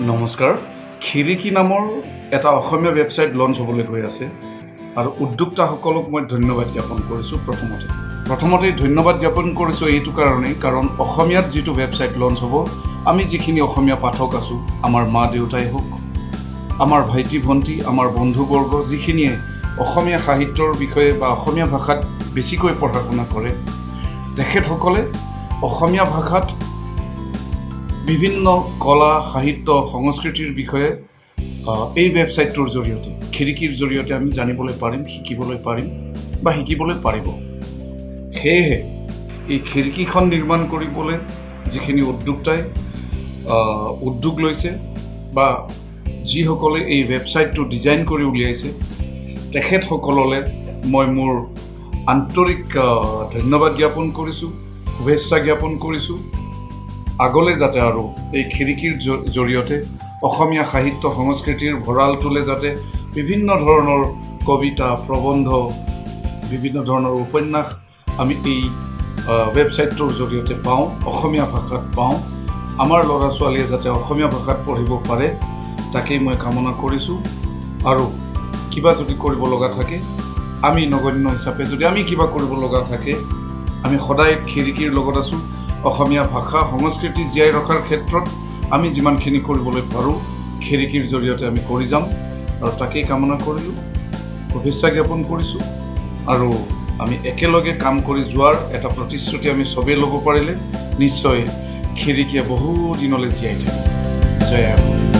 নমস্কাৰ। খিৰিকী নামৰ এটা অসমীয়া ৱেবছাইট লঞ্চ হ'বলৈ গৈ আছে আৰু উদ্যোক্তাসকলক মই ধন্যবাদ জ্ঞাপন কৰিছোঁ। প্ৰথমতে ধন্যবাদ জ্ঞাপন কৰিছোঁ এইটো কাৰণেই কাৰণ অসমীয়াত যিটো ৱেবছাইট লঞ্চ হ'ব, আমি যিখিনি অসমীয়া পাঠক আছোঁ, আমাৰ মা দেউতাই হওক, আমাৰ ভাইটি ভণ্টি, আমাৰ বন্ধুবৰ্গ, যিখিনিয়ে অসমীয়া সাহিত্যৰ বিষয়ে বা অসমীয়া ভাষাত বেছিকৈ পঢ়া শুনা কৰে, তেখেতসকলে অসমীয়া ভাষাত বিভিন্ন কলা, সাহিত্য, সংস্কৃতিৰ বিষয়ে এই ৱেবছাইটটোৰ জৰিয়তে, খিৰিকীৰ জৰিয়তে আমি জানিবলৈ পাৰিম, শিকিবলৈ পাৰিম বা শিকিবলৈ পাৰিব। সেয়েহে এই খিৰিকীখন নিৰ্মাণ কৰিবলৈ যিখিনি উদ্যোক্তাই উদ্যোগ লৈছে বা যিসকলে এই ৱেবছাইটটো ডিজাইন কৰি উলিয়াইছে, তেখেতসকললৈ মই মোৰ আন্তৰিক ধন্যবাদ জ্ঞাপন কৰিছোঁ, শুভেচ্ছা জ্ঞাপন কৰিছোঁ। আগলৈ যাতে আৰু এই খিৰিকীৰ জৰিয়তে অসমীয়া সাহিত্য সংস্কৃতিৰ ভঁৰালটোলৈ যাতে বিভিন্ন ধৰণৰ কবিতা, প্ৰবন্ধ, বিভিন্ন ধৰণৰ উপন্যাস আমি এই ৱেবছাইটটোৰ জৰিয়তে পাওঁ, অসমীয়া ভাষাত পাওঁ। আমাৰ ল'ৰা ছোৱালীয়ে যাতে অসমীয়া ভাষাত পঢ়িব পাৰে, তাকেই মই কামনা কৰিছোঁ। আৰু কিবা যদি কৰিব লগা থাকে, আমি নগণ্য হিচাপে যদি আমি কিবা কৰিব লগা থাকে, আমি সদায় খিৰিকীৰ লগত আছোঁ। অসমীয়া ভাষা সংস্কৃতি জীয়াই ৰখাৰ ক্ষেত্ৰত আমি যিমানখিনি কৰিবলৈ পাৰোঁ, খিৰিকীৰ জৰিয়তে আমি কৰি যাম আৰু তাকেই কামনা কৰিলোঁ, শুভেচ্ছা জ্ঞাপন কৰিছোঁ। আৰু আমি একেলগে কাম কৰি যোৱাৰ এটা প্ৰতিশ্ৰুতি আমি চবেই ল'ব পাৰিলে নিশ্চয় খিৰিকীয়ে বহু দিনলৈ জীয়াই থাকিব। জয় আই অসম।